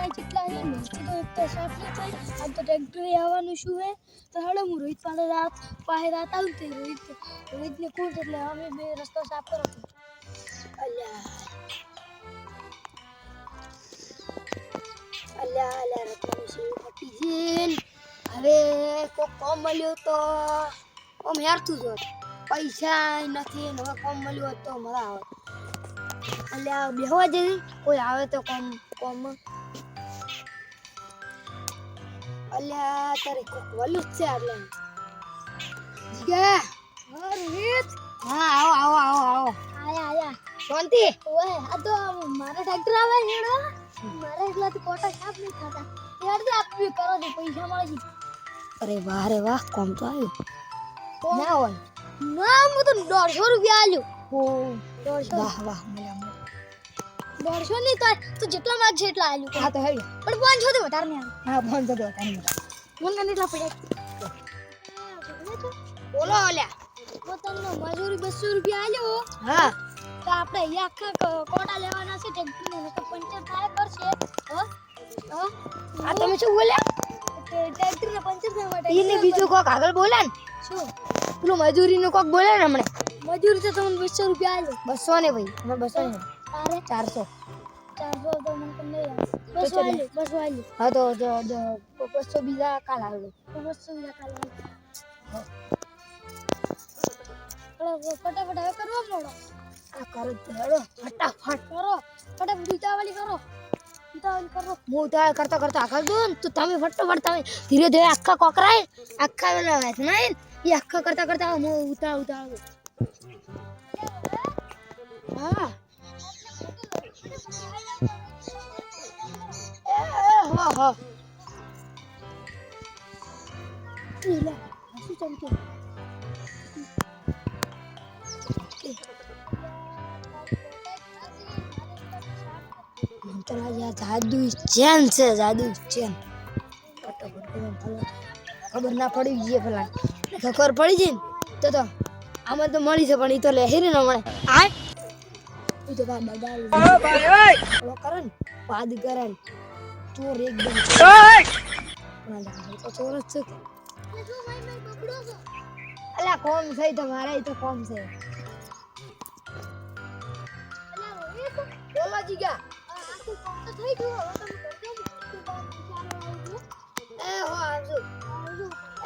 quota જેટલા છે મિલથી તો એક તો સાફ નહીં થાય આમ તો ટ્રેક્ટરે આવવાનું શું હે તો હેડો હું રોહિત પાસે રાત આવું તે રોહિતને કૂટ એટલે અમે બે રસ્તો સાફ કરો અલ્યા રતન શું પટી જીન હવે કોક કોમ મળ્યો તો ઓમ યારતું જ પૈસા નથી ને હવે કોમ મળ્યો હોત તો મજા આવે અલ્યા બેહવા જેવી કોઈ આવે તો કોમ અલ્યા તારે કોક વલું છે એટલે જીગા હા રોહિત હા આવો આયા શાંતિ ઓય આ તો મારા ટ્રેક્ટર આવે હેડો મારે એકલાથી કોટા સાફ નહીં થતા યાર દે આપવી કરો દે પૈસા મળે અરે વાહ કોમ તો આવ્યું ના હોય ના હું તો 150 રૂપિયા આલ્યો હો 150 વાહ મળ્યા 150 નહીં તો જેટલા માંગ છે એટલા આલ્યું હા તો હેડ પણ 500 તો વધારે નહીં હા 500 તો વધારે નહીં મને કેટલા પડ્યા બોલો ઓલ્યા હું તમને મજૂરી 200 રૂપિયા આલ્યો હા તો આપણે અહીંયા આખા કોટા લેવાના છે ટ્રેક્ટરને તો પંચર થાય કરશે આ તમે શું બોલ્યા ટ્રેક્ટરને પંચર થવા માટે ઈને બીજું કોક આગળ બોલ્યા ને શું પેલું મજૂરીનું કોક બોલ્યા ને હમણે મજૂરી તો તમને 200 રૂપિયા આલ્યો 200 ને ભાઈ મને 200 ને તારે 400 તો મને તમને 200 આલ્યો હા તો 200 બીજા કાલ આલ્યો 200 બીજા કાલ આલ્યો ફટાફટ હવે કરવા મોડો આ કરો હેડો ફટાફટ કરો ફટાફટ ઉતાવળી કરો હું ઉતાવળ કરતા આગળ દો તો તમે ફટાફટ તમે ધીરે ધીરે આખા કોકરાય આખા વેલા વાત નહીં એ આખા કરતા હું ઉતાવળ હા હા લે શું ચમકે મંતરા યા જાદુ ચેન છે ખબર ના પડી ગઈ પેલા ખબર પડી જઈ તો આમાં તો મળી છે પણ ઈ તો લે હેરી ન મળે આ ઈ તો બા ભાઈ ઓય કરન પાદ કરન ચોર એકદમ ઓય તો ચોર છે જો ભાઈ બબડો છો અલા કોમ છે તમારે ઈ તો કોમ છે અલા રોહિત બોલો જીગા થઈ ગયો એ હો આવજો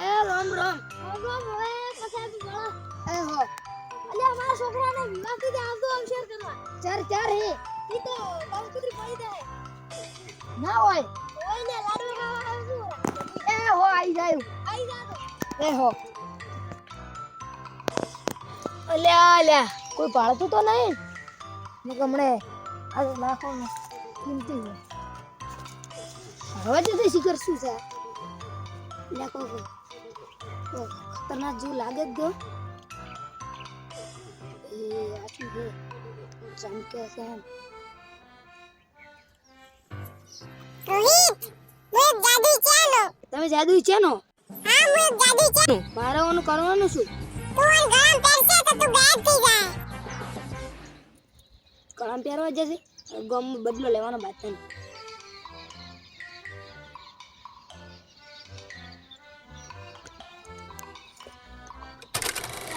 એ રામ હવે કસાબી ગળો એ હો અલ્યા મારા છોકરાને વિવાહ થી આવતો અવસર કરવા ચાર હે ઈ તો બાઉકુતરી પડી જાય ના હોય ને લાડુ ખાવા આવજો એ હો આઈ જાયો એ હો અલ્યા કોઈ પાળતું તો નહીં ને ગમણે આ લાખો કિંમતી છે હવે તો શિખર શું છે લાખો ખતરનાક જેવું લાગે જ ગયો એ આટલું છે ચમકે છે રોહિત હું જાદુ ચાલો તમે જાદુ ચેનો હા હું જાદુ ચાલો મારે ઓનું કરવાનું શું તું ગરમ પહેરશે તો તું ગાયબ થઈ જાય ગરમ પહેરવા જશે ગમ બદલો લેવાનો બાત નહીં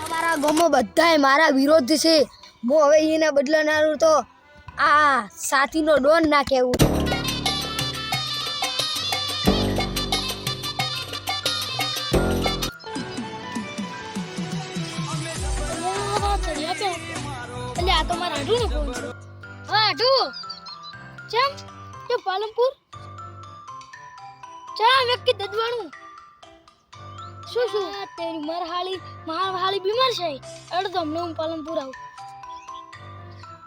અમારા ગામમાં બધાય મારા વિરોધ છે હું હવે એના બદલાનારું તો આ સાથીનો ડોન ના કહેવું આ તો મારા આઢું નો ફોન છે હા આઢું ચમ કે પાલનપુર ચા વ્યક્તિ દદવાણું શું તેરી મારહાળી બીમાર છે અડધો હમણાં હું પાલનપુર આવું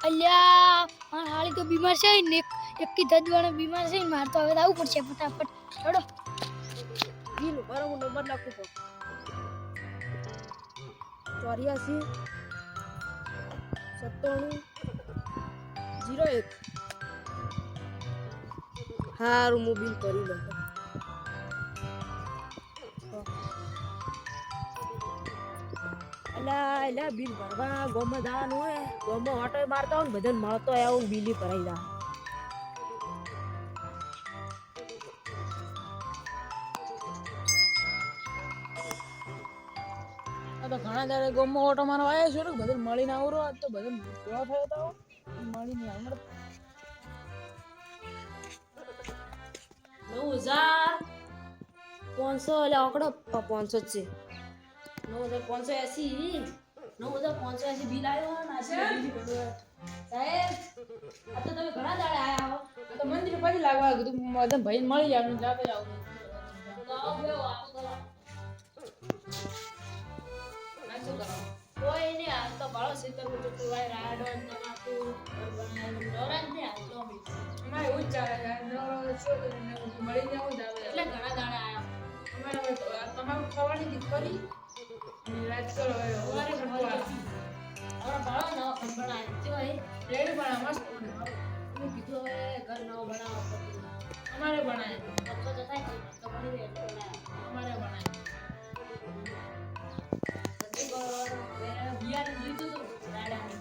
અલ્યા મારહાળી તો બીમાર છે ને વ્યક્તિ દદવાણું બીમાર છે માર તો હવે આવવું પડશે ફટાફટ ચડો જીલો મારો નંબર નાખું તો 84 97 01 હારું મોબાઈલ કરી લો અલા બિલ ભરવા ગોમાં જવાનું હોય ગોમાં ઓટો મારતા હોય ને બધાને મળતો આવું બિલી ભરાઈ જાય તો ઘણા દાડે ગોમમાં ઓટો મારવા આવ્યો છું ને બધું મળીને આવરો આજ તો બધું ભેગા થયો તો મળીને આવરો 9500 એટલે આંકડો 500 જ છે 9580 9580 બિલ આવ્યો ને આ બીજી બધું સાહેબ આ તો તમે ઘણા દાડે આયા હો આ તો મંદિર પછી લાગવા કીધું મદન ભાઈને મળી જવાનું જાતે આવું તો આવો બેવો આપો કરો આ શું કરો કોઈ ને આ તો બાળો સીતર નું ટુકડું વાય રાડો ને તમાકુ બનાવીને ડોરાન ને આ તો બી અમારે એવું જ ચાલે છે નવરો શું કરીને મળી જવું જ આવે એટલે ઘણા દાડે આયા અમારે તમારું ખાવાની દી ફરી અને રાત કરો હવે અમારે ખટવા હવે બાળો નવો ઘર બનાવ્યો કેવો હે રેડી પણ મસ્ત બને હું કીધું હવે ઘર નવો બનાવો પડશે અમારે બનાય તો થાય તો બની રહે એટલે બનાવ્યો અમારે બનાય બિયારણ લીધું હતું રાડાનું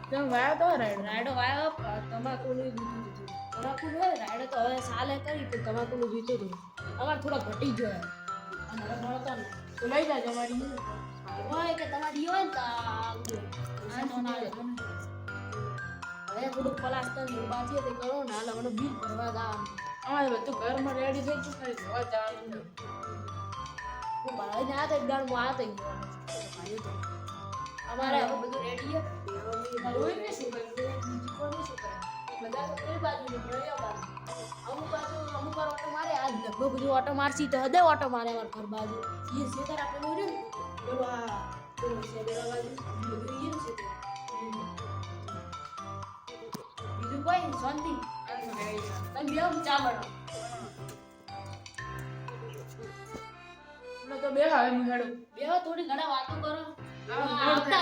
કેમ વાયો તો રાડો વાયો તમાકુનું લીધું હતું તમાકુ હોય રાડો તો હવે સાલે કરી તો તમાકુનું લીધું હતું અમારે થોડો ઘટી ગયો અને હવે મળતો ને તો લઈ જાજો અમારી હોય કે તમારી હોય ને તો હવે થોડુંક પ્લાસ્ટર ને બાકી તે કરો ને હાલ મને બિલ ભરવા જવાનું અમારે બધું ઘરમાં રેડી થઈ ગયું ખાલી જોવા જવાનું હું ભરાઈને આ તો ગામ આ થઈ ગયો અમારે હવે બધું રેડી છે રોઈ ને શું કરે બીજું કોને શું કરે બધા તો કઈ બાજુ ને પ્રયો બાજુ અમુક વાર ઓટો મારે આજ લગભગ બધું ઓટો મારસી તો હદે ઓટો મારે અમાર ઘર બાજુ એ સેતર આપણે નો રહ્યું બોલો આ બોલો સેતર બાજુ બધું ઈ છે બીજું કોઈ શાંતિ તમે બેવ ચા બનાવો તો બે હવે હું હેડું બેવ થોડી ઘણા વાતો કરો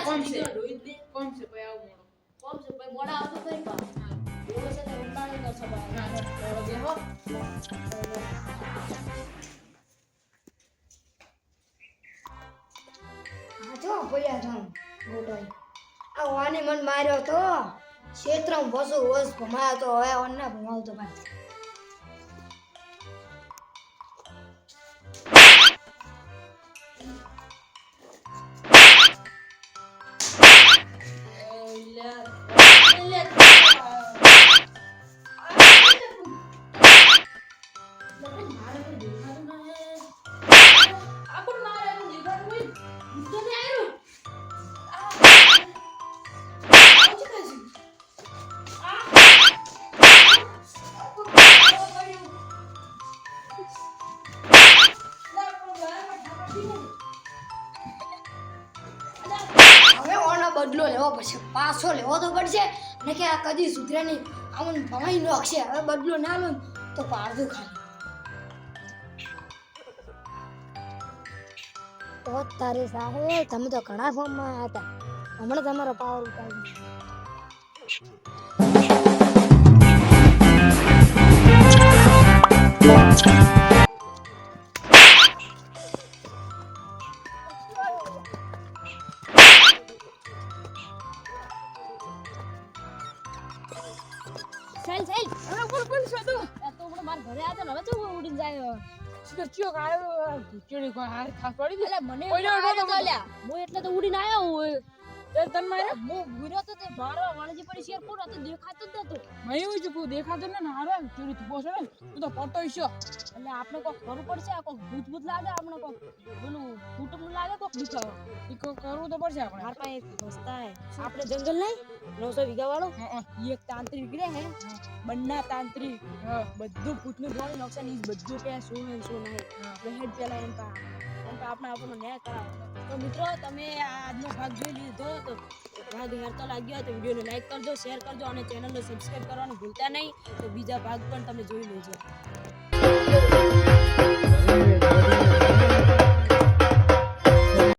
કોમ છે રોહિત ને કોમ છે ભાઈ આવું મોડો કોમ છે ભાઈ મોડા આવતો કરી પા બેવ છે તો ઉતાળી ન સવાય બેવ જો પડ્યા જામ ગોટો આ વાની મન માર્યો તો ક્ષેત્રમ વસુ વસ ભમાયો તો હવે ઓન્ના ભમાવતો ભાઈ બદલો લેવો પડશે પાછો લેવો તો પડશે ને કે આ કદી સુધરે નહીં આમ ભમાઈ નાખશે હવે બદલો ના લો તો પાડું ખાલી તો તારે સાહેબ તમે તો ઘણા ફોર્મમાં હતા હમણાં તમારો પાવર ઉતારી સેલ સેલ અરે બોલ સાદો તો મને માર ઘરે આતો ને હવે તો ઉડીને જાય શિખર ચિયો કાયો ચીડી કોઈ હાર ખાસ પડી ગઈ એટલે મને ઓય ઓય તો લ્યા હું એટલે તો ઉડીને આવ્યો હું તે તન મારે હું ગુર્યો તો તે મારવા વાણજી પડી શેર પૂરો તો દેખાતો જ નતો મયું જ કો દેખાતો ને હારે ચીડી તું પોછે ને તું તો પડતો ઈશો એટલે આપણે કોક કરવું પડશે આ કોક ભૂત ભૂત લાગે આપણે કોક બોલું કુટુંબ લાગે કોક દુખાવો ઈકો કરવું તો પડશે આપણે માર પાસે એક રસ્તા હે આપણે જંગલ નહીં 900 વીઘા વાળો ઈ એક તાંત્રિક રે હે બંના તાંત્રિક બધું ભૂતનું જોઈ નોકસાન ઈ બધું કે શું હે શું નહીં એટલે હેડ પેલા એમ પા આપણે આપણો ન્યાય કરાવો તો મિત્રો તમે આજનો ભાગ જોઈ લીધો તો ભાગ હેરતો લાગ્યો હોય તો વિડીયોને લાઈક કરજો શેર કરજો અને ચેનલને સબસ્ક્રાઇબ કરવાનું ભૂલતા નહીં તો બીજા ભાગ પણ તમે જોઈ લેજો